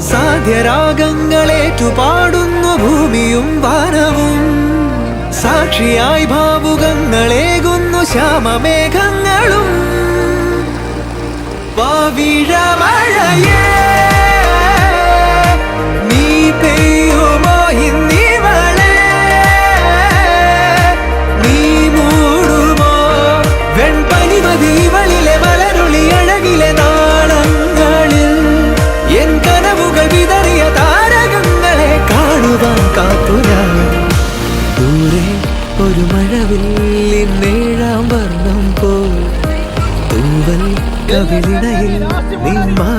സാധ്യരാഗങ്ങളേറ്റുപാടുന്നു ഭൂമിയും വാനവും, സാക്ഷിയായി ഭാവുകങ്ങളേകുന്നു ശ്യാമമേഘങ്ങളും. പവിഴമഴയേ നീ പെയ്യുമോ ഇന്നിവളെ, നീ മൂടുമോ വെൺപനിമതിവളിലെ മലരുളി അഴകിലെ നാളങ്ങളിൽ. എൻ കനവുകൾ വിതറിയ താരകങ്ങളെ കാണുവാൻ കാത്തു ഞാൻ. ദൂരെ ഒരു മഴവില്ലിൻ നേഴാം വർണ്ണം പോൽ തൂവൽ കവിളിടയിൽ നിന്മാ